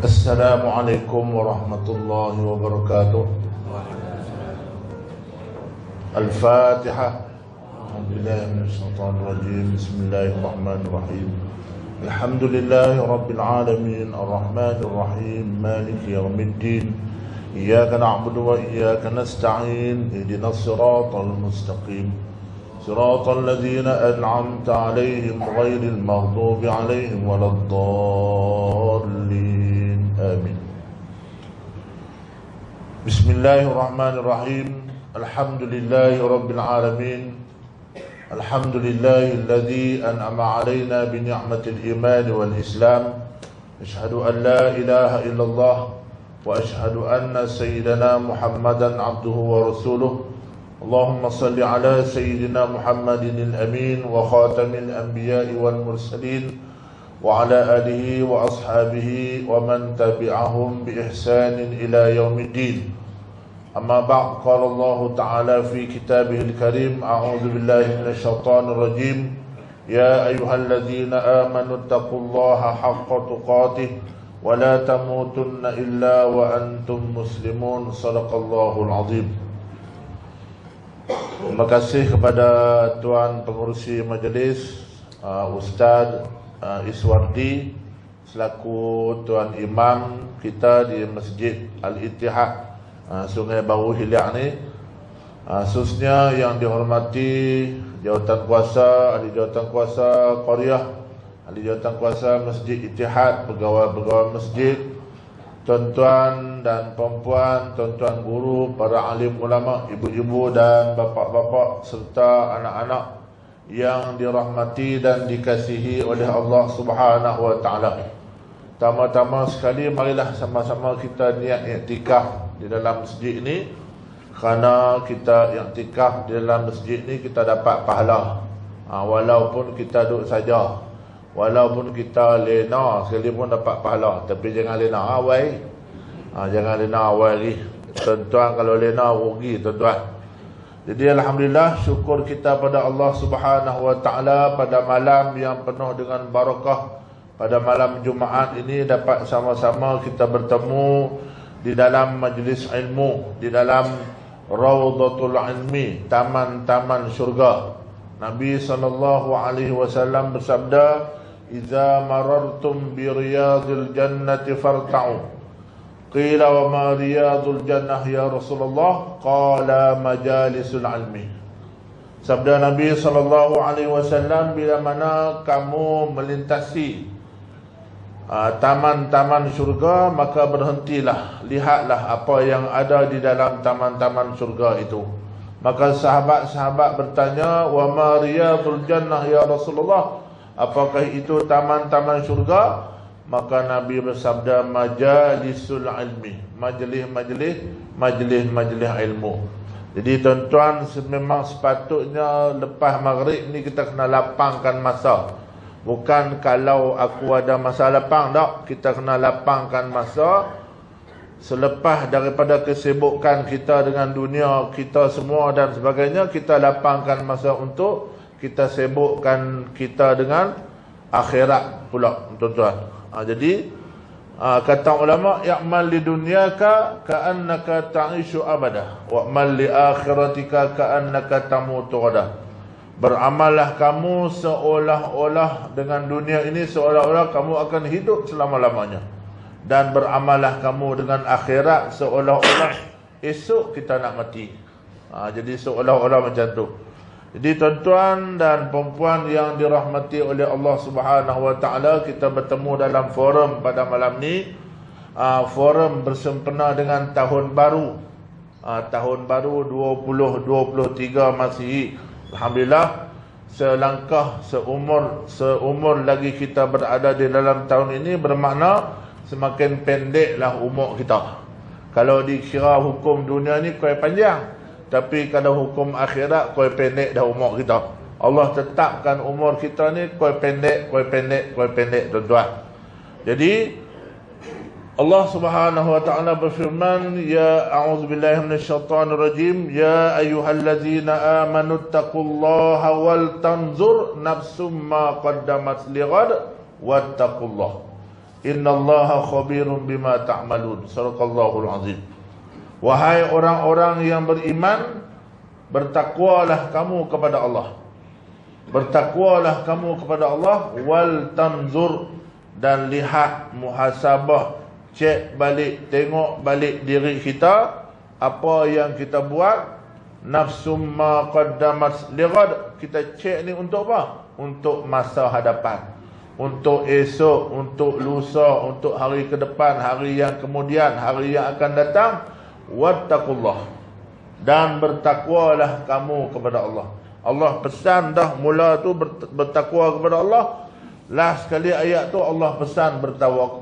Assalamualaikum warahmatullahi wabarakatuh. Al-Fatihah. A'udzubillahi minasyaitonir rajim. Bismillahirrahmanirrahim. Alhamdulillahi rabbil alamin, arrahmanir rahim, maliki yaumiddin. Iyyaka na'budu wa iyyaka nasta'in. Ihdinas siratal mustaqim. Siratal ladzina an'amta 'alaihim ghairil maghdubi 'alaihim waladdallin. Amin. Bismillahirrahmanirrahim. Alhamdulillahi rabbil alamin. Alhamdulillahilladzi an'ama 'alaina bi ni'matil iman wal islam. Asyhadu an la ilaha illallah wa asyhadu anna sayyidana Muhammadan 'abduhu wa rasuluh. Allahumma salli 'ala sayyidina Muhammadin al-amin wa khatamil anbiya'i wal mursalin wa ala alihi wa ashabihi wa man tabi'ahum bi ihsanin ila yaumiddin. Amma ba'd, qala Allah ta'ala fi kitabihil karim, a'udzu billahi minasyaitonir rajim. Ya ayyuhalladzina amanu taqullaha haqqa tuqatih wa la tamutunna illa wa antum muslimun. Shadaqallahul azim. Terima kasih kepada Tuan Pengerusi Majlis, Ustaz Iswardi selaku Tuan Imam kita di Masjid Al-Ittihad Sungai Baru Hilyak ni, khususnya yang dihormati jawatan kuasa, ahli jawatan kuasa Qaryah, ahli jawatan kuasa Masjid Ittihad, pegawai-pegawai masjid, tuan-tuan dan puan-puan, tuan-tuan guru, para alim ulama, ibu-ibu dan bapa-bapa serta anak-anak yang dirahmati dan dikasihi oleh Allah Subhanahu wa taala. Tama-tama sekali marilah sama-sama kita niat iktikaf di dalam masjid ini, kerana kita iktikaf di dalam masjid ini kita dapat pahala. Walaupun kita duduk saja, walaupun kita lena sekali pun dapat pahala. Tapi jangan lena awal. Jangan lena awal lagi. Tuan-tuan, kalau lena rugi tuan-tuan. Jadi alhamdulillah, syukur kita pada Allah Subhanahu wa taala pada malam yang penuh dengan barakah. Pada malam Jumaat ini dapat sama-sama kita bertemu di dalam majlis ilmu, di dalam Raudhatul Ilmi, taman-taman syurga. Nabi SAW bersabda, "Idza marartum bi riyadil jannati farta'u." Qila wa ma riyadul jannah ya Rasulullah? Qala majalisul ilmi. Sabda Nabi SAW, bila mana kamu melintasi taman-taman syurga, maka berhentilah, lihatlah apa yang ada di dalam taman-taman syurga itu. Maka sahabat-sahabat bertanya, wa ma riyadul jannah ya Rasulullah? Apakah itu taman-taman syurga? Maka Nabi bersabda, majalisul ilmi, majlis ilmu. Jadi tuan-tuan, memang sepatutnya lepas maghrib ni kita kena lapangkan masa. Bukan kalau aku ada masa lapang, tak. Kita kena lapangkan masa selepas daripada kesibukan kita dengan dunia kita semua dan sebagainya. Kita lapangkan masa untuk kita sibukkan kita dengan akhirat pula, tuan-tuan. Jadi kata ulama, ya'mal li dunyaka ka'annaka ta'ishu abada wa amal li akhiratika ka'annaka tamutu ghadan. Beramallah kamu seolah-olah dengan dunia ini, seolah-olah kamu akan hidup selama-lamanya, dan beramallah kamu dengan akhirat seolah-olah esok kita nak mati. Jadi seolah-olah macam tu. Jadi tuan-tuan dan puan-puan yang dirahmati oleh Allah Subhanahu wa taala, kita bertemu dalam forum pada malam ni. Forum bersempena dengan tahun baru. Tahun baru 2023 Masihi. Alhamdulillah, selangkah seumur lagi kita berada di dalam tahun ini, bermakna semakin pendeklah umur kita. Kalau dikira hukum dunia ni kau panjang, tapi kalau hukum akhirat kau pendek dah umur kita. Allah tetapkan umur kita ni kau pendek, tuan-tuan. Jadi Allah Subhanahu wa taala berfirman, ya a'udzubillahi minasyaitonir rajim, ya ayyuhallazina amanu taqullaha wal tanzur nafsum ma qaddamat lighad wattaqullah. Innallaha khabirun bima ta'malun. Sadaqallahul azim. Wahai orang-orang yang beriman, bertakwalah kamu kepada Allah. Bertakwalah kamu kepada Allah. Wal tanzur, dan lihat, muhasabah, cek balik, tengok balik diri kita, apa yang kita buat. Nafsum ma qaddamat lighad, kita cek ni untuk apa? Untuk masa hadapan, untuk esok, untuk lusa, untuk hari ke depan, hari yang kemudian, hari yang akan datang. Wattaqullah, dan bertakwalah kamu kepada Allah. Allah pesan dah mula tu bertakwa kepada Allah. Last sekali ayat tu Allah pesan bertakwa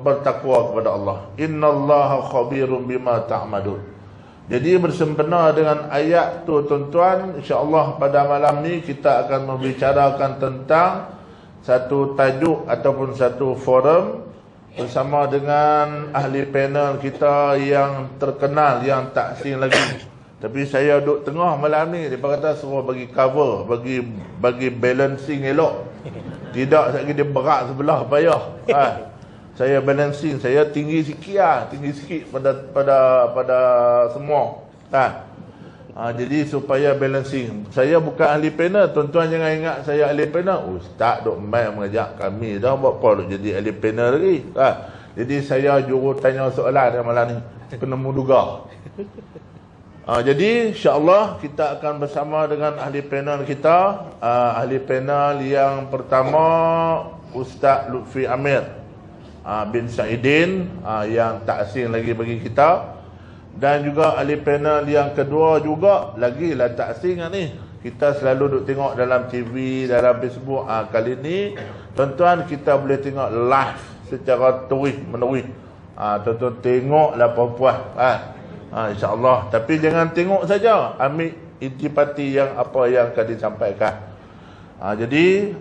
kepada Allah. Innallaha khabirun bima ta'malun. Jadi bersempena dengan ayat tu tuan-tuan, insya-Allah pada malam ni kita akan membicarakan tentang satu tajuk ataupun satu forum bersama dengan ahli panel kita yang terkenal, yang tak asing lagi. Tapi saya duduk tengah malam ni, dia kata suruh bagi cover, bagi balancing elok. Tidak lagi dia berat sebelah payah. Saya balancing, saya tinggi sikit lah, tinggi sikit pada semua. Jadi supaya balancing. Saya bukan ahli panel, tuan-tuan jangan ingat saya ahli panel. Ustaz duk main mengajak kami dah, buat apa duk jadi ahli panel lagi. Jadi saya juru tanya soalan malam ni, kena muduga. Jadi insya-Allah kita akan bersama dengan ahli panel kita. Ahli panel yang pertama Ustaz Lutfi Amir bin Saidin, yang tak asing lagi bagi kita. Dan juga ahli panel yang kedua juga lagi lah tak asing ni. Kita selalu duk tengok dalam TV, dalam Facebook. Kali ni tuan-tuan kita boleh tengok live secara terus menerus. Tuan-tuan tengoklah puan-puan. InsyaAllah. Tapi jangan tengok saja, ambil intipati yang apa yang akan disampaikan. Jadi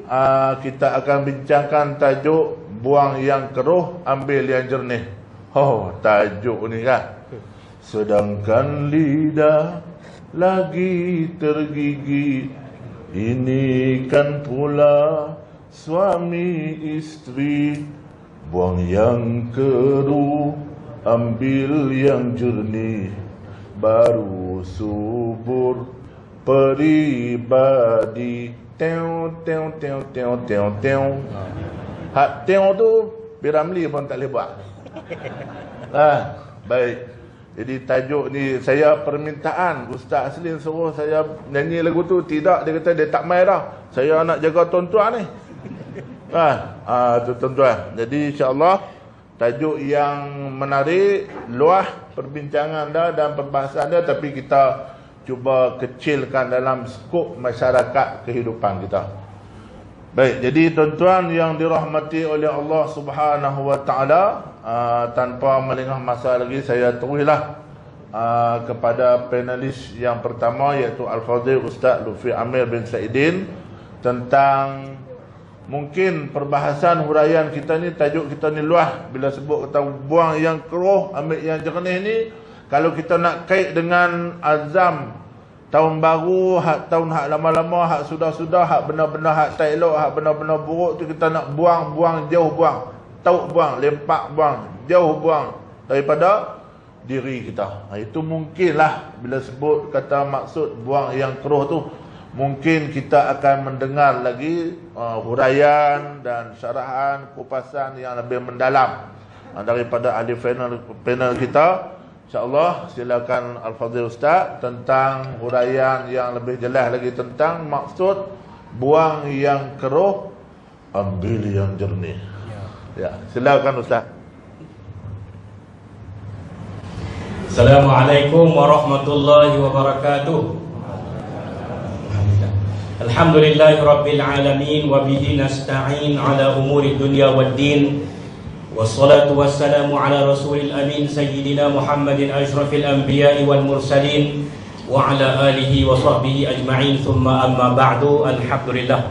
kita akan bincangkan tajuk buang yang keruh, ambil yang jernih. Tajuk ni kan. Sedangkan lidah lagi tergigit, ini kan pula suami istri. Buang yang keruh, ambil yang jernih, baru subur peribadi. Teong teong teong teong teong teong. Hak teong tu Piramli pun tak boleh buat. Baik. Jadi tajuk ni saya permintaan Ustaz Aslin suruh saya nyanyi lagu tu. Tidak, dia kata dia tak main dah. Saya nak jaga tuan-tuan ni. Tu tuan-tuan. Jadi insya-Allah tajuk yang menarik, luah perbincangan dah dan perbahasan dia, tapi kita cuba kecilkan dalam skop masyarakat kehidupan kita. Baik, jadi tuan-tuan yang dirahmati oleh Allah Subhanahu wa taala, tanpa melengah masa lagi saya teruslah kepada panelis yang pertama, iaitu Al-Fadhil Ustaz Lutfi Amir bin Saidin, tentang mungkin perbahasan huraian kita ni, tajuk kita ni luas. Bila sebut kata buang yang keruh, ambil yang jernih ni, kalau kita nak kait dengan azam tahun baru, tahun hak lama-lama, hak sudah-sudah, hak benar-benar hak tak elok, hak benar-benar buruk tu, kita nak buang jauh, buang, tauk buang, lempak buang, jauh buang daripada diri kita. Itu mungkinlah bila sebut kata maksud buang yang keruh tu, mungkin kita akan mendengar lagi huraian dan syarahan, kupasan yang lebih mendalam daripada ahli panel kita. InsyaAllah silakan Al-Fadhil Ustaz tentang huraian yang lebih jelas lagi tentang maksud buang yang keruh, ambil yang jernih. Ya, silakan Ustaz. Assalamualaikum warahmatullahi wabarakatuh. Alhamdulillahirabbil alamin wa bihi nasta'in ala umuri dunya waddin. Wassalatu wassalamu ala rasulil amin sayyidina Muhammadin asyrafil anbiya'i wal mursalin wa ala alihi wa sahbihi ajma'in, thumma amma ba'du. Alhamdulillah,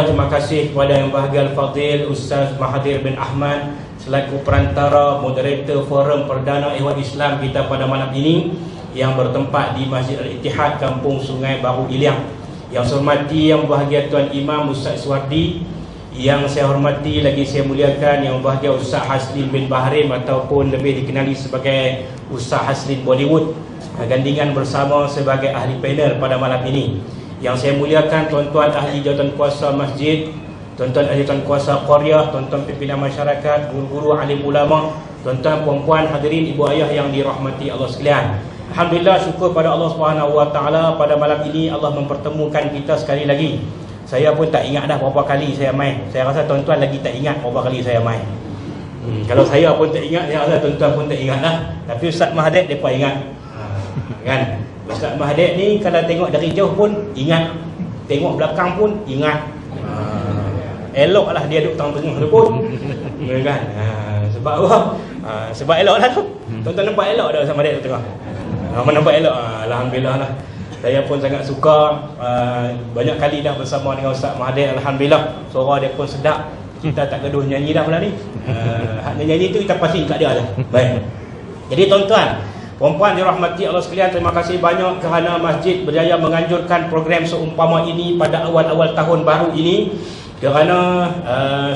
terima kasih kepada yang bahagia Al-Fadhil Ustaz Mahathir bin Ahmad selaku perantara moderator forum perdana Ikhwan Islam kita pada malam ini yang bertempat di Masjid Al-Ittihad, Kampung Sungai Baru Iliang. Yang saya hormati yang bahagia Tuan Imam Ustaz Iswardi, Yang saya hormati lagi saya muliakan Yang berbahagia Ustaz Haslin bin Bahrim ataupun lebih dikenali sebagai Ustaz Haslin Bollywood, gandingan bersama sebagai ahli panel pada malam ini. Yang saya muliakan tuan-tuan ahli jawatan kuasa masjid, tuan-tuan ahli jawatan kuasa qaryah, tuan-tuan pimpinan masyarakat, guru-guru, alim ulama, tuan-tuan puan-puan hadirin ibu ayah yang dirahmati Allah sekalian. Alhamdulillah, syukur pada Allah Subhanahu Wa Taala pada malam ini Allah mempertemukan kita sekali lagi. Saya pun tak ingat dah berapa kali saya main. Saya rasa tuan-tuan lagi tak ingat berapa kali saya main. Kalau saya pun tak ingat, saya rasa tuan-tuan pun tak ingat dah. Tapi Ustaz Mahathir mereka ingat. Kan? Ustaz Mahathir ni kalau tengok dari jauh pun ingat, tengok belakang pun ingat. Eloklah dia duduk tengah-tengah tu pun. Kan? Sebab apa? Sebab eloklah tu. Tuan-tuan nampak elok dah Ustaz Mahathir tu tengah. Nampak elok. Alhamdulillah lah. Saya pun sangat suka, banyak kali dah bersama dengan Ustaz Mahathir. Alhamdulillah, suara dia pun sedap. Kita tak gaduh nyanyi dah malam ni. Hak nyanyi tu kita pasti kat dia dah. Baik. Jadi tuan-tuan, puan-puan dirahmati Allah sekalian, terima kasih banyak kerana masjid berjaya menganjurkan program seumpama ini pada awal-awal tahun baru ini. Kerana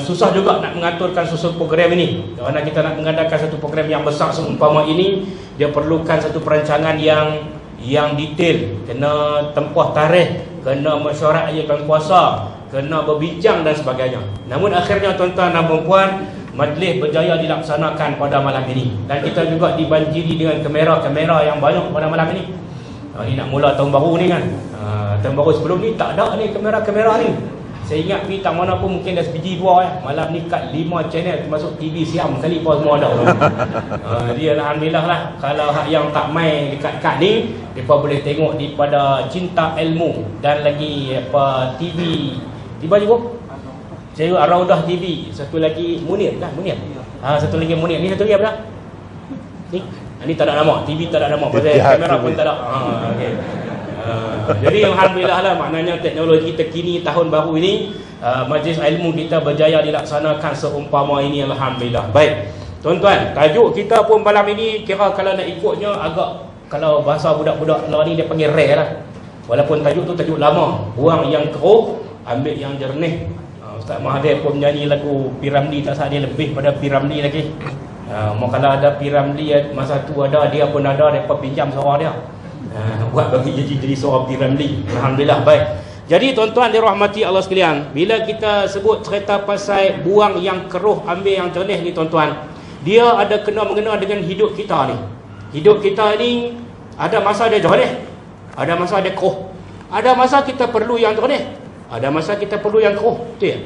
susah juga nak mengaturkan susun program ini. Kerana kita nak mengadakan satu program yang besar seumpama ini, dia perlukan satu perancangan yang detail, kena tempoh tarikh, kena mesyuarat ayatkan kuasa, kena berbincang dan sebagainya. Namun akhirnya tuan-tuan dan puan-puan, majlis berjaya dilaksanakan pada malam ini. Dan kita juga dibanjiri dengan kamera-kamera yang banyak pada malam ini. Ini nak mula tahun baru ni kan. Tahun baru sebelum ni tak ada ni kamera-kamera ni. Saya ingat pergi tak mana pun mungkin dah sebiji dua malam ni kat 5 channel termasuk TV Siam kali pun semua ada. Dia alhamdulillah lah. Kalau hak yang tak main dekat ni, mereka boleh tengok daripada Cinta Ilmu dan lagi apa TV tiba juga saya Ar-Raudah TV, satu lagi Munir kan, Munir. Satu lagi Munir. Ni satu lagi apa dah? Ni tak ada nama, TV tak ada nama pasal kamera pun tak ada. Okey. Jadi alhamdulillah lah, maknanya teknologi terkini tahun baru ini, majlis ilmu kita berjaya dilaksanakan seumpama ini, alhamdulillah. Baik tuan-tuan, tajuk kita pun malam ini kira kalau nak ikutnya agak, kalau bahasa budak-budak lah ni dia panggil rare lah. Walaupun tajuk tu tajuk lama, buang yang keruh, ambil yang jernih. Ustaz Mahathir pun menyanyi lagu Piramli, tak salah dia lebih pada Piramli lagi. Kalau ada Piramli masa tu ada, dia pun ada, mereka pinjam suara dia. Buat bagi jadi suara Piramli. Alhamdulillah. Baik. Jadi tuan-tuan dirahmati Allah sekalian, bila kita sebut cerita pasal buang yang keruh, ambil yang jernih ni tuan-tuan, dia ada kena-mengena dengan hidup kita ni. Hidup kita ni ada masa dia jernih, ada masa dia keruh. Ada masa kita perlu yang jernih, ada masa kita perlu yang keruh. Betul ya?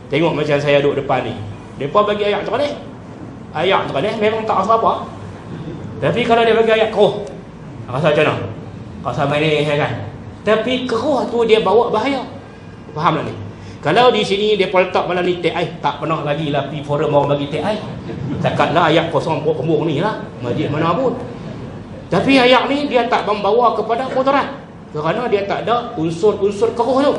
Tengok macam saya duduk depan ni, mereka bagi ayat jernih, ayat jernih memang tak rasa apa. Tapi kalau dia bagi ayat keruh, rasa macam mana? Rasa manis kan? Tapi keruh tu dia bawa bahaya. Faham tak ni? Kalau di sini dia letak malam ni TI, tak pernah lagi lah pergi forum orang bagi TI. Takkanlah ayat kosong pokok ni lah, masjid mana pun. Tapi ayat ni dia tak membawa kepada mudarat, kerana dia tak ada unsur-unsur keruh tu.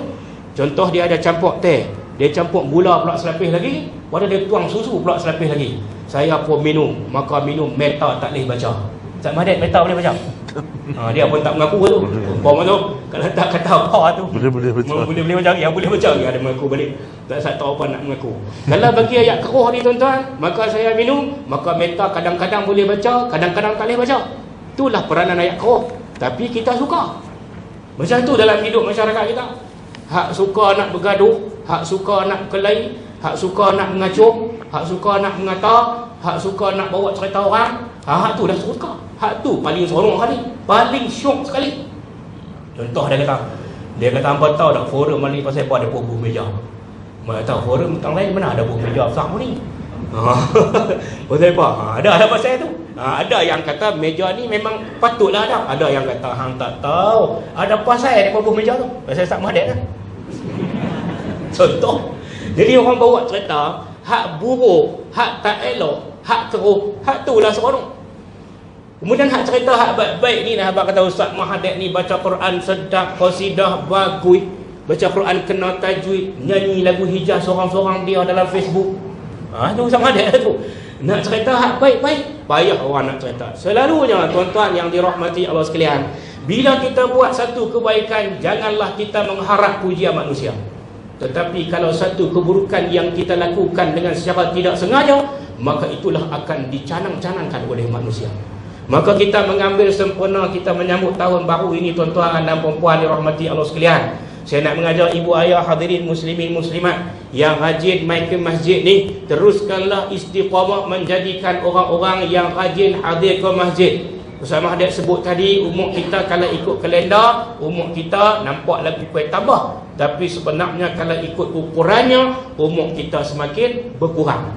Contoh dia ada campur teh, dia campur gula pula selapis lagi, pada dia tuang susu pula selapis lagi. Saya pun minum, maka minum meta tak boleh baca. Ustaz Mahathir meta boleh baca? Dia pun tak mengaku tu. Umpama tu kalau tak kata apa tu boleh baca, yang boleh baca dia ada mengaku balik. Tak tahu apa nak mengaku. Kalau bagi ayat keruh ni tuan-tuan, maka saya minum, maka meta kadang-kadang boleh baca, kadang-kadang tak boleh baca. Itulah peranan ayat keruh. Tapi kita suka. Macam tu dalam hidup masyarakat kita. Hak suka nak bergaduh, hak suka nak berkelahi, hak suka nak mengacung, hak suka nak mengata, hak suka nak bawa cerita orang. Hak tu dah suka. Hak tu paling seronok kali, paling syok sekali. Contoh dia kata hampa tahu tak forum ni pasal apa ada bubuh meja. Mana tahu forum tang lain mana ada bubuh meja besar ni. Pasal apa? Ada pasal tu. Ada yang kata meja ni memang patutlah ada. Ada yang kata hang tak tahu. Ada pasal ada bubuh meja tu. Pasal Ustaz Mahathir kan. Contoh. Jadi orang bawa cerita hak buruk, hak tak elok, hak keruh, hak tu lah seronok. Kemudian hak cerita hak baik-baik ni lah, abang kata Ustaz Mahathir ni baca Quran sedap, qasidah bagus, baca Quran kena tajwid, nyanyi lagu hijaz seorang-seorang dia dalam Facebook. Tu Ustaz Mahathir tu. Nak cerita hak baik-baik, payah orang nak cerita. Selalunya tuan-tuan yang dirahmati Allah sekalian, bila kita buat satu kebaikan, janganlah kita mengharap pujian manusia. Tetapi kalau satu keburukan yang kita lakukan dengan secara tidak sengaja, maka itulah akan dicanang-canangkan oleh manusia. Maka kita mengambil sempena kita menyambut tahun baru ini, tuan-tuan dan puan-puan dirahmati Allah sekalian. Saya nak mengajar ibu ayah, hadirin muslimin muslimat yang rajin mai ke masjid ni, teruskanlah istiqamah menjadikan orang-orang yang rajin hadir ke masjid. Ustaz Mahdi sebut tadi, umur kita kalau ikut kalender, umur kita nampak lagi kuat tambah. Tapi sebenarnya kalau ikut ukurannya, umur kita semakin berkurang.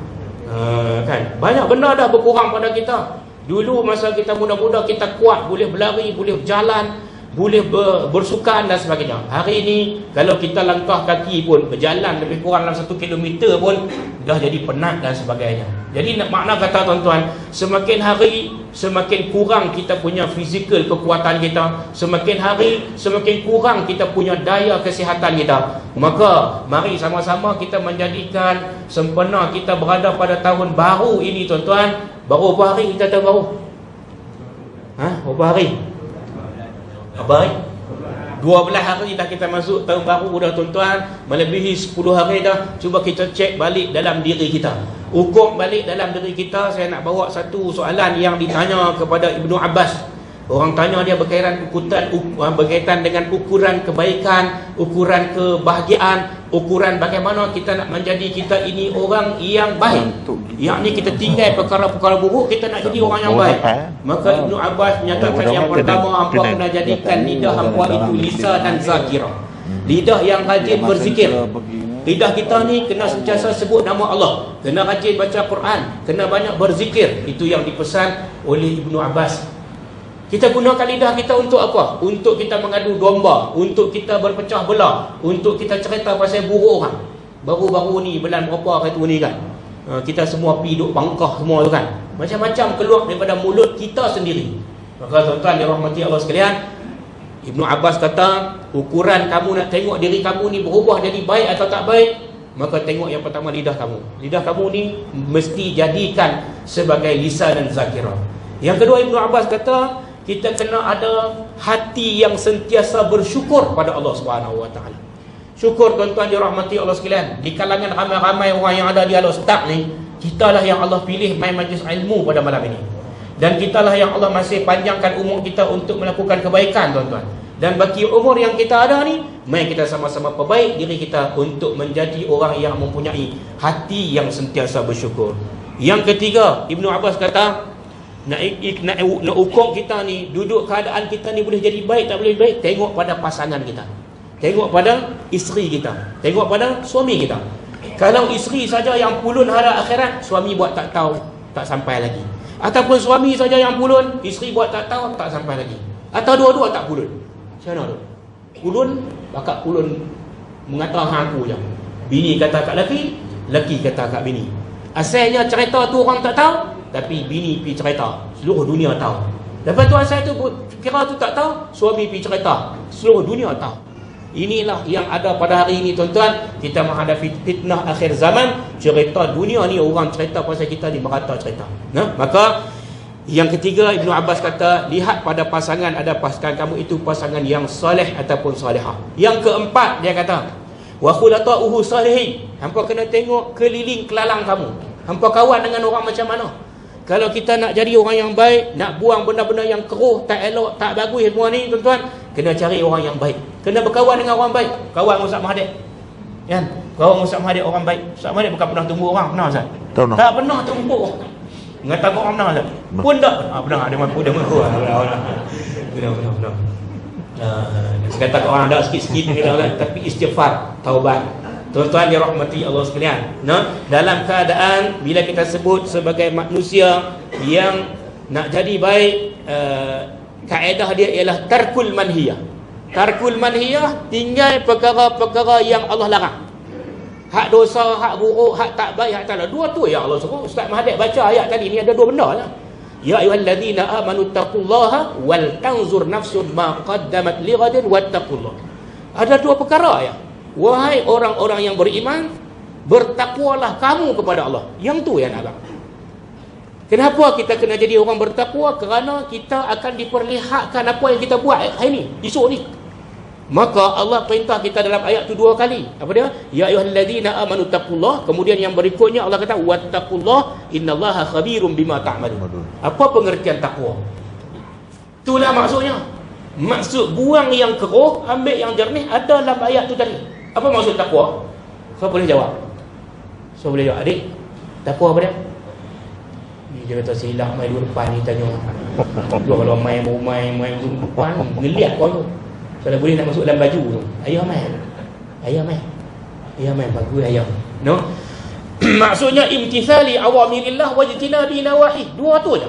Kan? Banyak benda dah berkurang pada kita. Dulu masa kita muda-muda, kita kuat, boleh berlari, boleh berjalan, boleh bersukan dan sebagainya. Hari ini kalau kita langkah kaki pun, berjalan lebih kurang dalam 1 kilometer pun dah jadi penat dan sebagainya. Jadi nak makna kata tuan-tuan, semakin hari semakin kurang kita punya fizikal kekuatan kita, semakin hari semakin kurang kita punya daya kesihatan kita. Maka mari sama-sama kita menjadikan sempena kita berada pada tahun baru ini, tuan-tuan. Baru berapa hari kita tahun baru? Berapa hari? Apa hari? 12 hari dah kita masuk tahun baru dah, tuan-tuan. Melebihi 10 hari dah. Cuba kita cek balik dalam diri kita, ukur balik dalam diri kita. Saya nak bawa satu soalan yang ditanya kepada Ibnu Abbas. Orang tanya dia berkaitan dengan ukuran kebaikan, ukuran kebahagiaan, ukuran bagaimana kita nak menjadi kita ini orang yang baik. Yang ni kita tinggal perkara-perkara buruk, kita nak jadi orang yang baik. Maka Ibnu Abbas menyatakan yang pertama, hampa kena jadikan lidah hampa itu lisanan zakira, lidah yang rajin berzikir. Lidah kita ni kena sentiasa sebut nama Allah, kena rajin baca Quran, kena banyak berzikir. Itu yang dipesan oleh Ibnu Abbas. Kita gunakan lidah kita untuk apa? Untuk kita mengadu domba, untuk kita berpecah belah, untuk kita cerita pasal buruk orang. Baru-baru ni, bulan berapa hari tu ni kan, kita semua pergi duk bangkah semua tu kan, macam-macam keluar daripada mulut kita sendiri. Maka tuan-tuan dirahmati Allah sekalian, Ibnu Abbas kata, ukuran kamu nak tengok diri kamu ni berubah jadi baik atau tak baik, maka tengok yang pertama lidah kamu. Lidah kamu ni mesti jadikan sebagai lisan dan zakirah. Yang kedua, Ibnu Abbas kata, kita kena ada hati yang sentiasa bersyukur pada Allah Subhanahu Wa Taala. Syukur, tuan-tuan dirahmati Allah sekalian, di kalangan ramai-ramai orang yang ada di Al-Ustaz ni, kitalah yang Allah pilih main majlis ilmu pada malam ini. Dan kitalah yang Allah masih panjangkan umur kita untuk melakukan kebaikan, tuan-tuan. Dan bagi umur yang kita ada ni, mari kita sama-sama perbaik diri kita untuk menjadi orang yang mempunyai hati yang sentiasa bersyukur. Yang ketiga, Ibnu Abbas kata, nak ukur kita ni, duduk keadaan kita ni boleh jadi baik tak boleh baik, tengok pada pasangan kita, tengok pada isteri kita, tengok pada suami kita. Kalau isteri saja yang pulun hari akhirat, suami buat tak tahu, tak sampai lagi. Ataupun suami saja yang pulun, isteri buat tak tahu, tak sampai lagi. Atau dua-dua tak pulun. Macam mana tu? Pulun, bakal pulun mengata aku je. Bini kata kat lelaki, lelaki kata kat bini. Asalnya cerita tu orang tak tahu, tapi bini pergi cerita, seluruh dunia tahu. Lepas tu asal tu kira tu tak tahu, suami pergi cerita, seluruh dunia tahu. Inilah yang ada pada hari ini, tuan-tuan. Kita menghadapi fitnah akhir zaman. Cerita dunia ni, orang cerita pasal kita ni merata cerita. Maka yang ketiga, Ibnu Abbas kata, lihat pada pasangan, ada pasangan kamu itu pasangan yang soleh ataupun solehah. Yang keempat, dia kata, wa khulata'uhu salihin. Hampa kena tengok keliling kelalang kamu, hampa kawan dengan orang macam mana. Kalau kita nak jadi orang yang baik, nak buang benda-benda yang keruh, tak elok, tak bagus semua ni, tuan-tuan, kena cari orang yang baik, kena berkawan dengan orang baik. Kawan Ustaz Mahdi kan, kawan Ustaz Mahdi orang baik. Ustaz Mahdi bukan pernah tumbuk orang, pernah Ustaz? Tak pernah tumbuk orang. Mengata orang pernah Ustaz? Pun tak pernah. Ada mampu, dia mampu. Benar. Kata orang ada sikit-sikit tapi istighfar, taubat. Tuan-tuan dirahmati Allah sekalian, dalam keadaan bila kita sebut sebagai manusia yang nak jadi baik, kaedah dia ialah tarkul manhiyah. Tarkul manhiyah, tinggal perkara-perkara yang Allah larang. Hak dosa, hak buruk, hak tak baik, hak tak lah. Dua tu ya Allah suruh. Ustaz Mahdi baca ayat tadi ni ada dua benda lah. Ya ayyuhallazina amanu taqullaha wal tanzur nafsun ma qaddamat lighadin wattaqullah. Ada dua perkara ya. Wahai orang-orang yang beriman, bertakwalah kamu kepada Allah. Yang tu yang nak. Kenapa kita kena jadi orang bertakwa? Kerana kita akan diperlihatkan apa yang kita buat hari ni, esok ni. Maka Allah perintah kita dalam ayat tu 2 kali. Apa dia? Ya ayyuhallazina amanu taqullah. Kemudian yang berikutnya Allah kata wattaqullah innallaha khabirum bima ta'malun. Apa pengertian takwa? Itulah maksudnya. Maksud buang yang keruh, ambil yang jernih ada dalam ayat tu tadi. Apa maksud takwa? Siapa boleh jawab? Siapa boleh jawab? Adik, takwa apa dia? Ni dia kata silap main dua depan ni tanya. Dua kalau main depan ngeliat kau tu. Kalau boleh nak masuk dalam baju tu, ayah main bagus ayah, no? Maksudnya imtithali awamirillah wajtinabi nawahi. 2 tu je.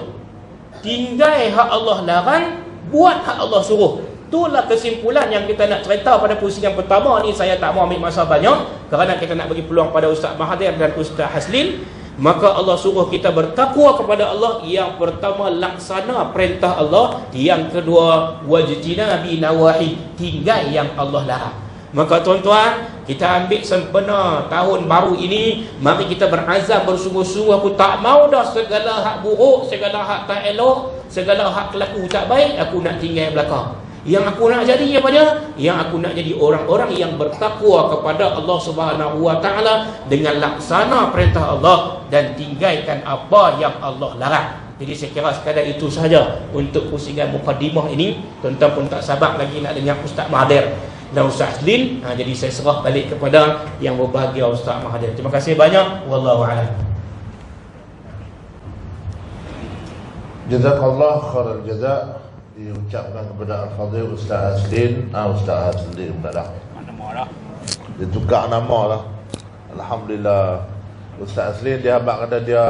Tinggal hak Allah larang, buat hak Allah suruh. Itulah kesimpulan yang kita nak cerita pada pusingan pertama ni. Saya tak mau ambil masa banyak kerana kita nak bagi peluang pada Ustaz Mahathir dan Ustaz Haslin. Maka Allah suruh kita bertakwa kepada Allah. Yang pertama, laksana perintah Allah. Yang kedua, wajtinabi nawahi, tinggal yang Allah larang. Maka tuan-tuan, kita ambil sempena tahun baru ini, mari kita berazam bersungguh-sungguh. Aku tak mau dah segala hak buruk, segala hak tak elok, segala hak kelaku tak baik, aku nak tinggal belakang. Yang aku nak jadi apa dia? Yang aku nak jadi orang-orang yang bertakwa kepada Allah Subhanahu Wa Taala dengan laksana perintah Allah dan tinggalkan apa yang Allah larang. Jadi saya kira sekadar itu sahaja untuk pusingan mukadimah ini. Tuan-tuan pun tak sabar lagi nak dengar Ustaz Mahathir dan Ustaz Haslin. Jadi saya serah balik kepada yang berbahagia Ustaz Mahathir. Terima kasih banyak. Wallahu a'lam. Jazakallah khairal jazak. Diucapkan kepada Al-Fadhil Ustaz Haslin. Ustaz Haslin dah. Nama dah. Dia tukar nama lah. Alhamdulillah. Ustaz Haslin dia habaq kata dia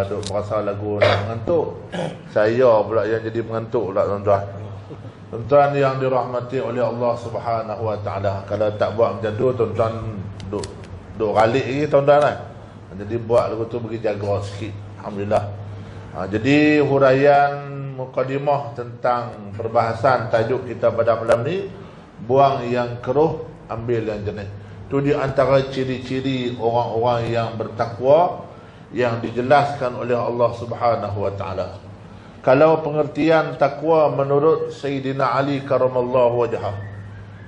duk merasa lagu nak mengantuk. Saya pula yang jadi mengantuk pula tuan-tuan. Tuan-tuan yang dirahmati oleh Allah Subhanahu Wa Taala. Kalau tak buat macam tu tuan-tuan duk ralik lagi tuan-tuan kan. Jadi buat lagu tu bagi jaga sikit. Alhamdulillah. Jadi huraian mukadimah tentang perbahasan tajuk kita pada malam ni, buang yang keruh, ambil yang jernih. Itu di antara ciri-ciri orang-orang yang bertakwa yang dijelaskan oleh Allah Subhanahu Wa Taala. Kalau pengertian takwa menurut Sayyidina Ali karamallahu wajhah,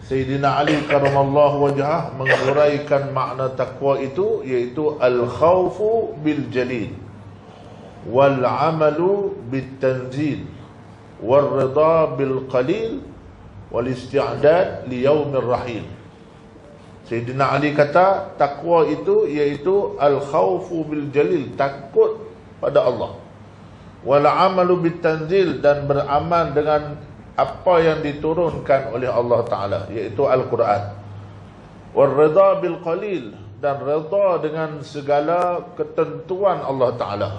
Sayyidina Ali karamallahu wajhah menguraikan makna takwa itu, iaitu al-khawfu bil jalil wal amalu bit tanzil wal rida bil qalil wal isti'dad li yaumir rahil. Sayyidina Ali kata takwa itu iaitu al khaufu bil jalil, takut pada Allah, wal amalu bit tanzil, dan beramal dengan apa yang diturunkan oleh Allah Taala, iaitu Al-Quran, wal rida bil qalil, dan reda dengan segala ketentuan Allah Taala,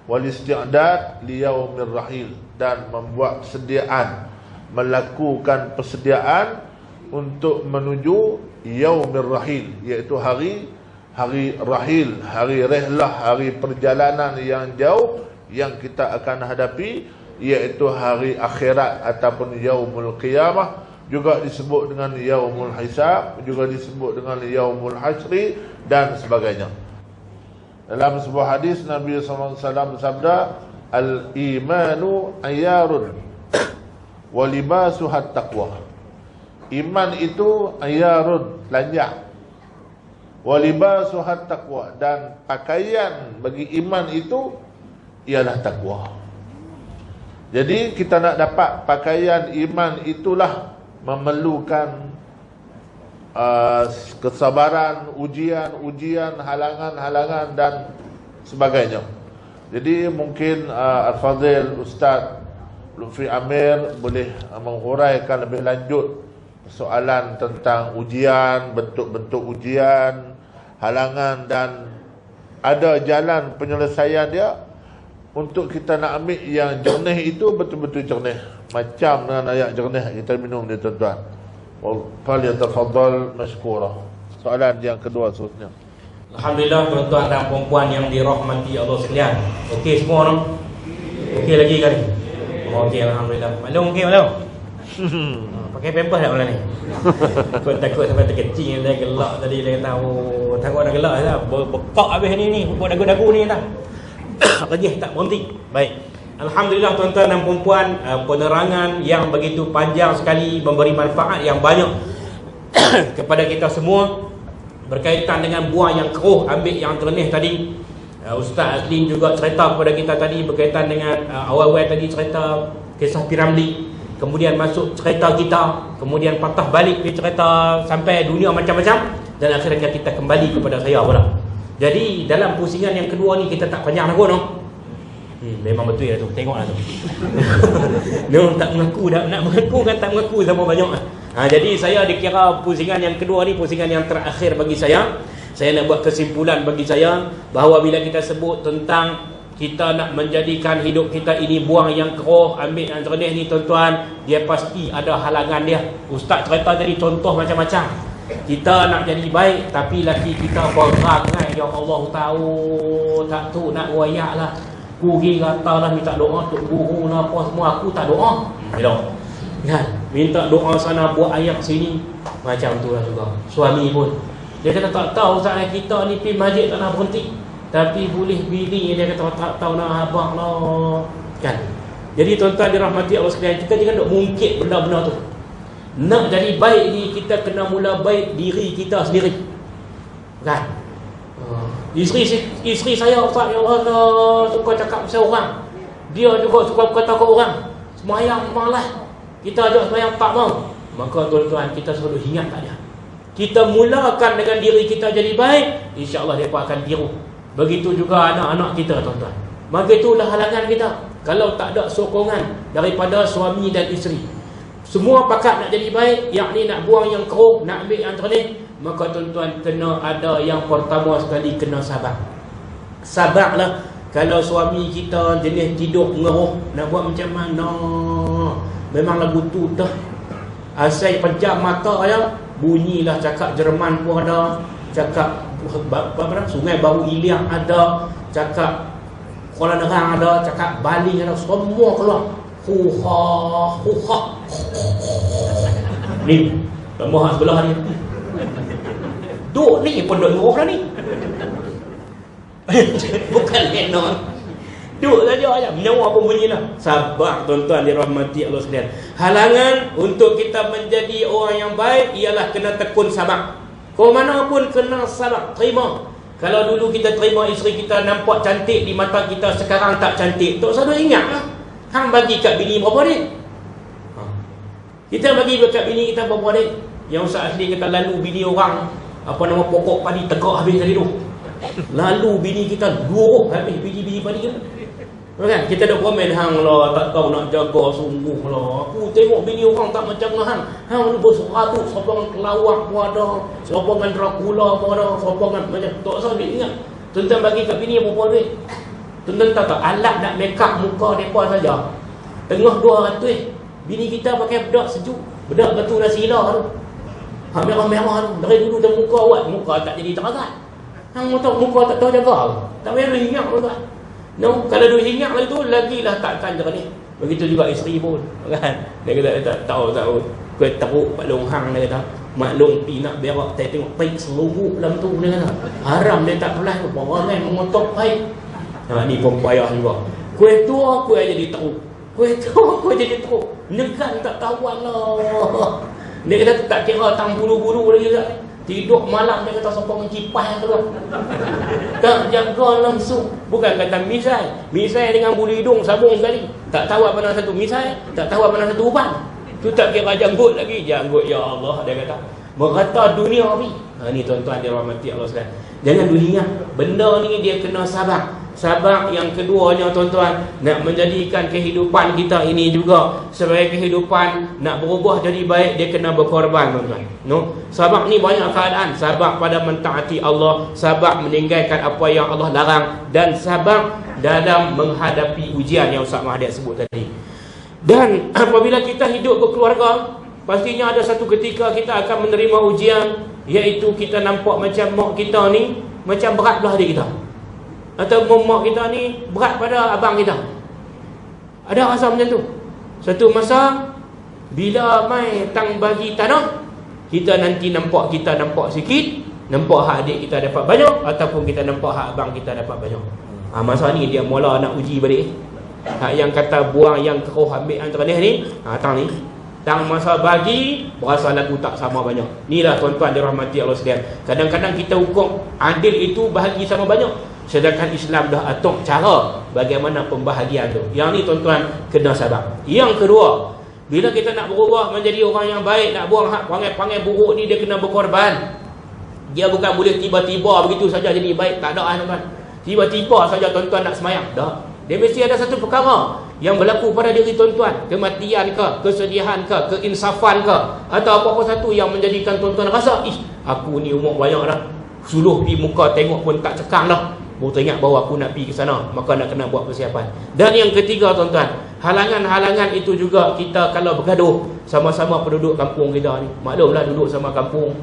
wal isti'dad li yaumir rahil, dan membuat persediaan, melakukan persediaan untuk menuju yaumir rahil, iaitu hari rahil, hari rihlah, hari perjalanan yang jauh yang kita akan hadapi, iaitu hari akhirat ataupun yaumul qiyamah, juga disebut dengan yaumul hisab, juga disebut dengan yaumul hasyri dan sebagainya. Dalam sebuah hadis Nabi SAW bersabda, al-imanu ayarun wa libasuhat taqwa. Iman itu ayarun, telanjang, wa libasuhat taqwa, dan pakaian bagi iman itu ialah takwa. Jadi kita nak dapat pakaian iman itulah memerlukan kesabaran, ujian, halangan dan sebagainya. Jadi mungkin Al-Fadhil Ustaz Lutfi Amir boleh menguraikan lebih lanjut soalan tentang ujian, bentuk-bentuk ujian, halangan, dan ada jalan penyelesaian dia untuk kita nak ambil yang jernih itu betul-betul jernih, macam dengan ayat jernih kita minum ni tuan-tuan. Falyatafaddal mashkura. Soalan yang kedua seterusnya. Alhamdulillah tuan-tuan dan puan-puan yang dirahmati Allah sekalian. Okey semua orang? Okey lagi kali? Okey, alhamdulillah. Maklum okey maklum. Pakai pampers tak malam ni? Takut sampai terkecil dia gelak tadi, dia kata oh takut nak gelak dah. Bekak habis ni buat dagu-dagu ni dah. Lagi tak berhenti. Baik. Alhamdulillah tuan-tuan dan puan-puan, penerangan yang begitu panjang sekali, memberi manfaat yang banyak kepada kita semua berkaitan dengan buah yang keruh, ambil yang jernih tadi. Ustaz Azlin juga cerita kepada kita tadi berkaitan dengan awal-awal tadi cerita kisah Piramli, kemudian masuk cerita kita, kemudian patah balik dia cerita sampai dunia macam-macam, dan akhirnya kita kembali kepada saya pula. Jadi dalam pusingan yang kedua ni kita tak panjang lagu no. Memang betul lah tu, tengoklah tu. No, tak mengaku, nak mengaku kan tak mengaku sama banyak. Jadi saya dikira pusingan yang kedua ni pusingan yang terakhir bagi saya. Saya nak buat kesimpulan bagi saya bahawa bila kita sebut tentang kita nak menjadikan hidup kita ini buang yang keruh, ambil yang jernih ni tuan-tuan, dia pasti ada halangan dia. Ustaz cerita tadi contoh macam-macam. Kita nak jadi baik tapi laki kita berangai, ya Allah tahu tak tu nak royak lah, ku pergi kata lah minta doa untuk guru lah apa semua, aku tak doa. Kan? Minta doa sana buat ayat sini, macam tu lah juga. Suami pun dia kata tak tahu saat kita ni pergi masjid tak nak berhenti, tapi boleh bini dia kata tak tahu nak abang lah. Kan? Jadi tuan-tuan dirahmati Allah sekalian, kita jangan nak mungkit benda-benda tu. Nak jadi baik ni kita kena mula baik diri kita sendiri. Kan? Isteri saya Ustaz, ya Allah, suka cakap pasal orang. Dia juga suka kata ke orang, semayang malas, kita ajak semayang tak mau. Maka tuan-tuan kita selalu ingat tak dia, kita mulakan dengan diri kita jadi baik, insya-Allah mereka akan tiru. Begitu juga anak-anak kita tuan-tuan. Maka itulah halangan kita. Kalau tak ada sokongan daripada suami dan isteri, semua pakat nak jadi baik, yakni nak buang yang keruh, nak ambil yang jernih, maka tuan-tuan kena ada yang pertama sekali, kena sabar. Sabarlah. Kalau suami kita jenis tidur ngeruh, nak buat macam mana? Memang lagu tu dah. Asal pejam mata aja, bunyilah cakap Jerman pun ada, cakap Sungai Baru Iliang ada, cakap Kuala Nerang ada, cakap Baling ada, semua keluar. Huha. Ni, tambah sebelah ni. Duk ni pun duk ngeruh dah ni. Bukan lenon. Duk saja aja, menyawa pun bunyilah. Sabar tuan-tuan dirahmati Allah sekalian. Halangan untuk kita menjadi orang yang baik ialah kena tekun sabar. Kau mana pun kena sabar, terima. Kalau dulu kita terima isteri kita nampak cantik di mata kita, sekarang tak cantik, tak usah ingatlah. Hang bagi kat bini berapa duit? Kita bagi kat bini kita berapa duit? Yang Ustaz Asli kata lalu bini orang apa nama pokok padi tegak habis tadi tu. Lalu bini kita luruh habis biji-biji padi kita. Kan? Kita dah komen hang lah, tak tahu nak jaga sungguh lah. Aku tengok bini orang tak macam hang. Hang ni berseratus, sopangan kelawak pun ada, sopangan Dracula pun ada, sopangan macam tak usah ingat. Tuan-tuan bagi kat bini berapa duit? Tuan-tuan tahu tak, alat nak make up muka mereka saja tengah 200. Bini kita pakai bedak sejuk, bedak batu nasi lah tu, hak merah-merah tu. Dari dulu dah muka awak, muka tak jadi teragat. Hang tahu muka tak tahu jaga, tak payah ingat tuan-tuan. No, kalau dia ingat lagi tu, lagilah takkan jernih. Begitu juga isteri pun, kan? Dia kata tak tahu kau teruk maklum hang, dia kata maklum pi nak berak tak tengok pai seluruh dalam tu, dia kata haram dia tak pelas perangai mengotok pai. Ni pun payah juga. Kuih tua kuih jadi teruk, kuih tua kuih jadi teruk, negan tak tahuan lah. Dia kata tak kira tang bulu-bulu lagi tak. Tidur malam dia kata sopong kipas yang keluar. Tak jaga langsung. Bukan kata misai dengan bulu hidung sabung sekali. Tak tahu apa nama satu misai, tak tahu apa nama satu uban. Tu tak kira janggut lagi. Janggut ya Allah, dia kata. Merata dunia ni. Ni tuan-tuan dirahmati Allah sekalian. Jangan dulu ingat, benda ni dia kena sabar. Sabar yang keduanya tuan-tuan, nak menjadikan kehidupan kita ini juga sebagai kehidupan nak berubah jadi baik, dia kena berkorban tuan-tuan. No? Sabar ni banyak keadaan. Sabar pada mentaati Allah, sabar meninggalkan apa yang Allah larang, dan sabar dalam menghadapi ujian yang Ustaz Mahathir sebut tadi. Dan apabila kita hidup berkeluarga, pastinya ada satu ketika kita akan menerima ujian, iaitu kita nampak macam mak kita ni macam berat belah adik kita, atau mak kita ni berat pada abang kita. Ada rasa macam tu. Satu masa bila mai tang bagi tanah, kita nanti nampak kita nampak sikit, nampak hak adik kita dapat banyak, ataupun kita nampak hak abang kita dapat banyak. Masa ni dia mula nak uji balik. Hak yang kata buang yang keruh ambil antara ni, tang ni. Tang masa bagi berasa lagu tak sama banyak. Inilah tuan-tuan dirahmati Allah sekalian. Kadang-kadang kita hukum adil itu bahagi sama banyak, sedangkan Islam dah atur cara bagaimana pembahagian tu. Yang ni tuan-tuan kena sabar. Yang kedua, bila kita nak berubah menjadi orang yang baik, nak buang hak perangai-perangai buruk ni, dia kena berkorban. Dia bukan boleh tiba-tiba begitu saja jadi baik. Tak ada tuan-tuan. Tiba-tiba saja tuan-tuan nak semayang. Dah. Dia mesti ada satu perkara yang berlaku pada diri tuan-tuan. Kematian ke, kesedihan ke, keinsafan ke, atau apa-apa satu yang menjadikan tuan-tuan rasa, aku ni umur banyak dah, suluh pergi muka tengok pun tak cekang dah, baru teringat bahawa aku nak pergi ke sana, maka nak kena buat persiapan. Dan yang ketiga tuan-tuan, halangan-halangan itu juga kita kalau bergaduh sama-sama penduduk kampung kita ni. Maklumlah duduk sama kampung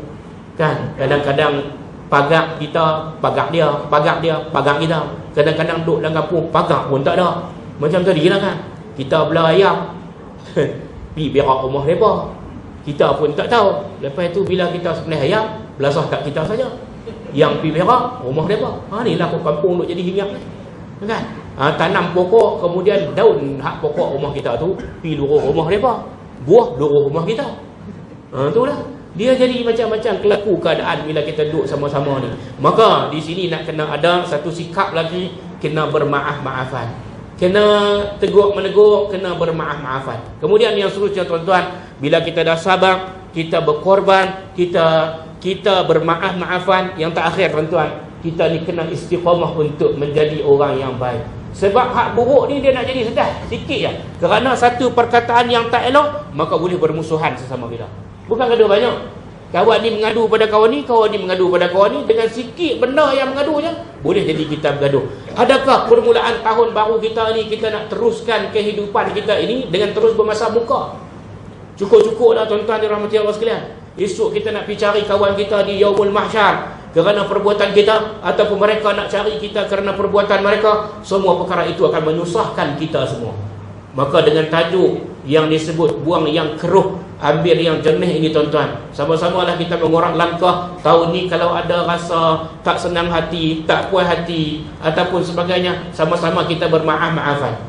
kan, kadang-kadang pagak kita, pagak dia, pagak kita. Kadang-kadang duduk dalam kampung, pagak pun tak ada. Macam tadi lah kan, kita belah ayam pergi berak rumah mereka, kita pun tak tahu. Lepas tu bila kita sembelih ayam, belasah tak kita saja, yang pergi berak rumah mereka. Inilah kampung duk jadi hinggap kan. Tanam pokok, kemudian daun hak pokok rumah kita tu pergi luruh rumah mereka, buah luruh rumah kita. Itulah dia jadi macam-macam kelaku keadaan bila kita duduk sama-sama ni. Maka di sini nak kena ada satu sikap lagi, kena bermaaf-maafan, kena tegur-menegur, kena bermaaf-maafan. Kemudian yang seterusnya tuan-tuan, bila kita dah sabar, kita berkorban, kita bermaaf-maafan, yang terakhir tuan-tuan, kita ni kena istiqamah untuk menjadi orang yang baik. Sebab hak buruk ni dia nak jadi sedar sikit je. Kerana satu perkataan yang tak elok, maka boleh bermusuhan sesama kita. Bukan gaduh banyak. Kawan ni mengadu pada kawan ni, kawan ni mengadu pada kawan ni. Dengan sikit benda yang mengadu je, boleh jadi kita bergaduh. Adakah permulaan tahun baru kita ni, kita nak teruskan kehidupan kita ini dengan terus bermasam muka? Cukup-cukuplah tuan-tuan dirahmati Allah sekalian. Esok kita nak pergi cari kawan kita di Yaumul Mahsyar kerana perbuatan kita, ataupun mereka nak cari kita kerana perbuatan mereka, semua perkara itu akan menyusahkan kita semua. Maka dengan tajuk yang disebut buang yang keruh, ambil yang jernih ini tuan-tuan, sama-samalah kita mengorak langkah. Tahun ni kalau ada rasa tak senang hati, tak puas hati ataupun sebagainya, sama-sama kita bermaaf-maafan.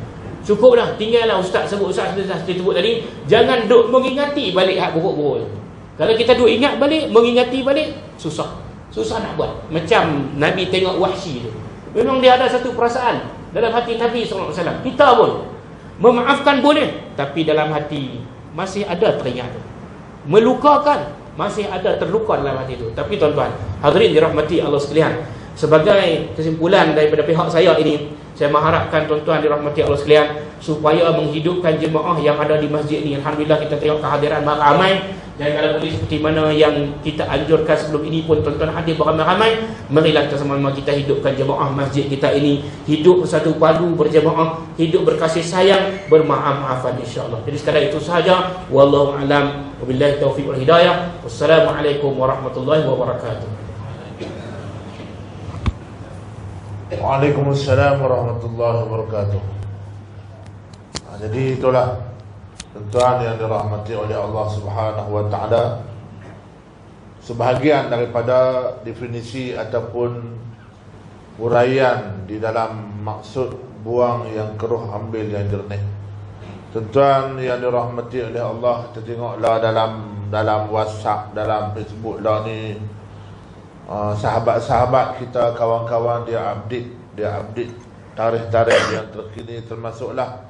Cukuplah, tinggallah ustaz sebut tadi, jangan duk mengingati balik hak buruk-buruk. Kalau kita duk ingat balik, mengingati balik, susah nak buat. Macam Nabi tengok Wahsy tu, memang dia ada satu perasaan dalam hati Nabi SAW. Kita pun memaafkan boleh, tapi dalam hati masih ada teringat tu. Melukakan, masih ada terluka dalam hati tu. Tapi tuan-tuan hadirin dirahmati Allah sekalian, sebagai kesimpulan daripada pihak saya ini, saya mengharapkan tuan-tuan dirahmati Allah sekalian, supaya menghidupkan jemaah yang ada di masjid ini. Alhamdulillah kita tengok kehadiran ramai. Dan kalau boleh seperti mana yang kita anjurkan sebelum ini pun, tuan-tuan hadir beramai-ramai. Marilah kita sama-sama kita hidupkan jemaah masjid kita ini, hidup bersatu padu berjemaah, hidup berkasih sayang, bermaaf-maafan insya-Allah. Jadi sekadar itu sahaja. Wallahu a'lam, wabillahi taufiq wal hidayah. Wassalamualaikum warahmatullahi wabarakatuh. Waalaikumsalam warahmatullahi wabarakatuh. Jadi itulah tuan-tuan yang dirahmati oleh Allah Subhanahu wa taala, sebahagian daripada definisi ataupun uraian di dalam maksud buang yang keruh, ambil yang jernih. Tuan-tuan yang dirahmati oleh Allah, kita tengoklah dalam WhatsApp, dalam Facebook lah ni, sahabat-sahabat kita, kawan-kawan dia update tarikh-tarikh yang terkini, termasuklah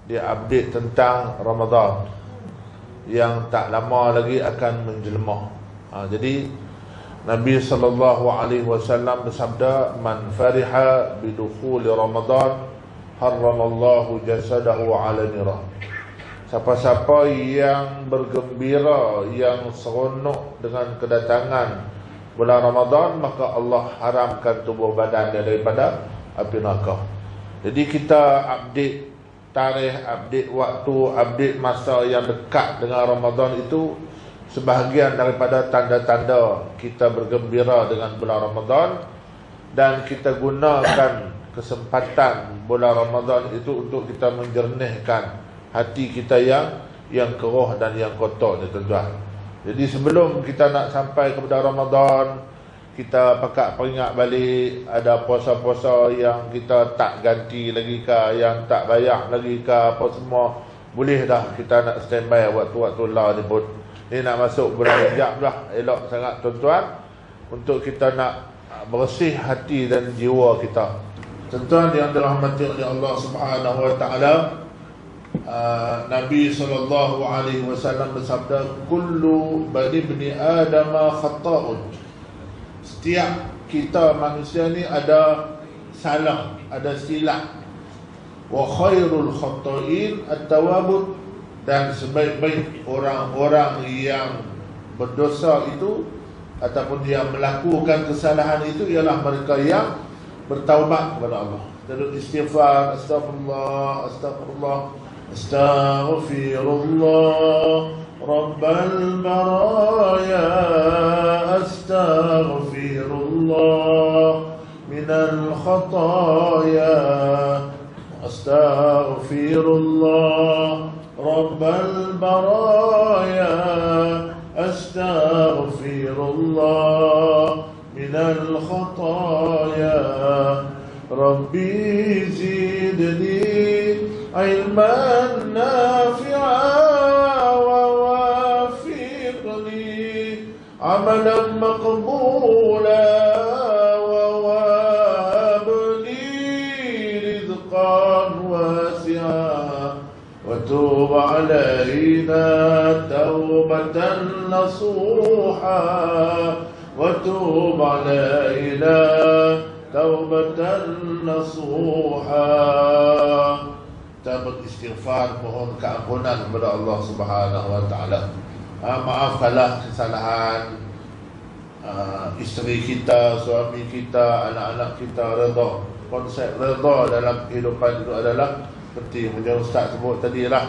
dia update tentang Ramadan yang tak lama lagi akan menjelma. Jadi Nabi SAW bersabda, man fariha bidukhuli Ramadan harramallahu jasadahu ala nirah. Siapa-siapa yang bergembira, yang seronok dengan kedatangan bulan Ramadan, maka Allah haramkan tubuh badan dia daripada api neraka. Jadi kita update tarikh, update waktu, update masa yang dekat dengan Ramadan itu sebahagian daripada tanda-tanda kita bergembira dengan bulan Ramadan. Dan kita gunakan kesempatan bulan Ramadan itu untuk kita menjernihkan hati kita yang keruh dan yang kotor ni tuan-tuan. Jadi sebelum kita nak sampai kepada Ramadan, kita pakat peringat balik ada puasa-puasa yang kita tak ganti lagi ke, yang tak bayar lagi ke, apa semua. Boleh dah kita nak standby waktu-waktu lah ni pun. Ni nak masuk bulan Rajab dah. Elok sangat tuan-tuan untuk kita nak bersih hati dan jiwa kita. Tuan-tuan yang dirahmati oleh Allah Subhanahu wa taala, Nabi SAW bersabda, kullu bani Adam khata'un. Setiap kita manusia ni ada salah, ada silap. Wa khairul khata'in at-tawwabun, dan sebaik-baik orang-orang yang berdosa itu ataupun yang melakukan kesalahan itu ialah mereka yang bertaubat kepada Allah. Terus istighfar, astagfirullah, astagfirullah, astaghfirullah rabbal baraya, astaghfirullah minal khataya, astaghfirullah rabbal baraya, astaghfirullah minal khataya, rabbi zidni ilman nafi'a wa wafiqni amalan maqbula wa wabli rizqan wasi'a wa tub alayna tawbatan nasuha wa tub alayna tawbatan nasuha. Kita beristighfar, mohon keampunan kepada Allah Subhanahu wa taala. Maafkanlah kesalahan isteri kita, suami kita, anak-anak kita, redha. Konsep redha dalam kehidupan itu adalah penting. Macam Ustaz sebut tadi lah,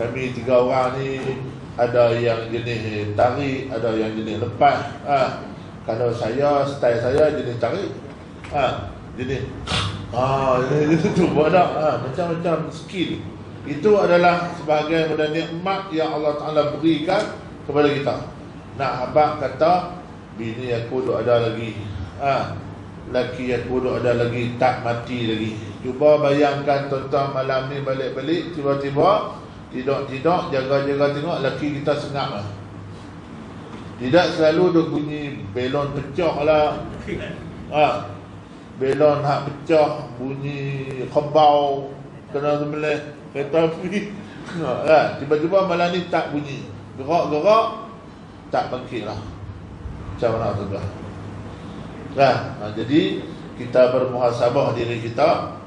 kami 3 orang ni ada yang jenis tarik, ada yang jenis lepas. Kalau saya, style saya jenis tarik, jenis itu ada macam-macam skill. Itu adalah sebahagian daripada nikmat yang Allah Ta'ala berikan kepada kita. Nak abang kata, bini aku duk ada lagi, laki aku duk ada lagi, tak mati lagi. Cuba bayangkan tuan-tuan, malam ni balik-balik, tiba-tiba tidak jaga-jaga tengok laki kita sengap lah. Tidak selalu duk bunyi belon pecah lah, belon hak pecah, bunyi kebau, kena sembelih kereta api. Tiba-tiba malam ni tak bunyi, gerak-gerak, tak bangkit lah. Macam mana tu lah. Jadi kita bermuhasabah diri kita.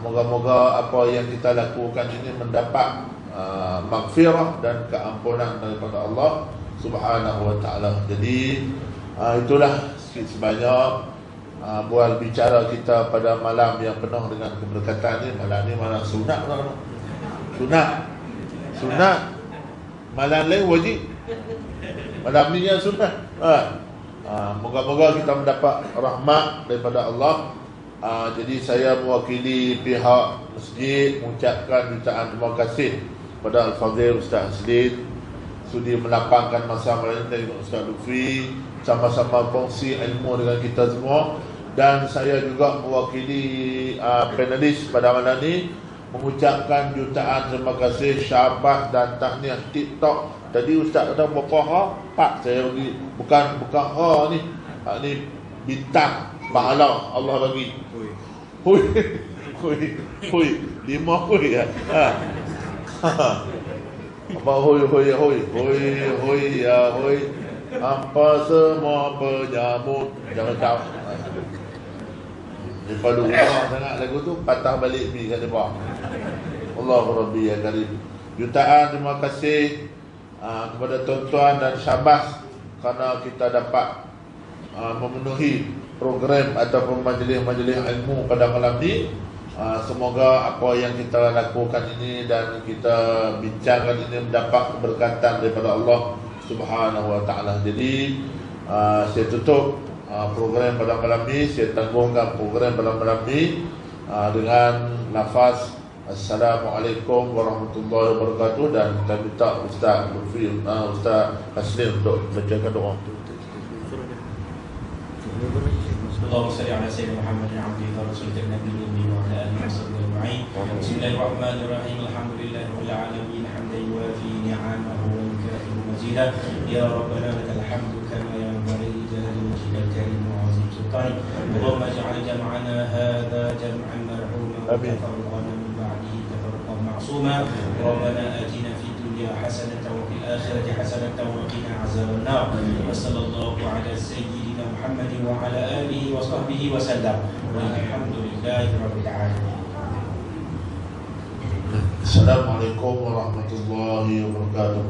Moga-moga apa yang kita lakukan ini mendapat maghfirah dan keampunan daripada Allah Subhanahu wa ta'ala. Jadi itulah sikit sebanyak bual bicara kita pada malam yang penuh dengan keberkatan ni. Malam ni malam sunat lah. Sunat. Malam lain wajib, malam ni yang sunat. Moga-moga kita mendapat rahmat daripada Allah. Jadi saya mewakili pihak masjid mengucapkan jutaan terima kasih kepada Al-Fadhil Ustaz Aslin sudi melapangkan masa malam ini dengan Ustaz Lutfi, sama-sama kongsi ilmu dengan kita semua. Dan saya juga mewakili panelis pada malam ini mengucapkan jutaan terima kasih, syabas dan tahniah TikTok. Tadi Ustaz kata berapa ha? Pak saya bagi, bukan ha ni. Ni bintang pahala Allah bagi. Hui. 5 hui ya. Apa hui ya hui. Apa semua penyambut, jangan tahu. Daripada rumah sangat lagu tu, patah balik mi kat depan. Allahu Rabbi ya Karim. Jutaan terima kasih kepada tuan-tuan dan syabas kerana kita dapat memenuhi program ataupun majlis-majlis ilmu pada malam ni. Semoga apa yang kita lakukan ini dan kita bincangkan ini mendapat keberkatan daripada Allah Subhanahu wa ta'ala. Jadi saya tutup program pada malam ni, saya tangguhkan program pada malam ni dengan lafaz Assalamualaikum warahmatullahi wabarakatuh, dan kita minta Ustaz Lutfi, Ustaz Aslin untuk bacakan doa. اللهم صل على سيدنا محمد عبدك ورسولك النبي الأمي وعلى آله وصحبه أجمعين. بسم الله الرحمن الرحيم. الحمد لله رب العالمين حمدا يوافي نعمه ويكافئ مزيدا. يا ربنا لك الحمد كما ينبغي لجلال وجهك الكريم وعظيم سلطانك. اللهم اجعل جمعنا هذا جمعا مرحوما وتفرقنا من بعده تفرقا معصوما. ربنا آتنا في الدنيا حسنة وفي الآخرة حسنة وقنا عذاب النار. وصلى الله على سيدنا محمد وعلى آله وصحبه وسلم والحمد لله رب العالمين. Assalamualaikum warahmatullahi wabarakatuh.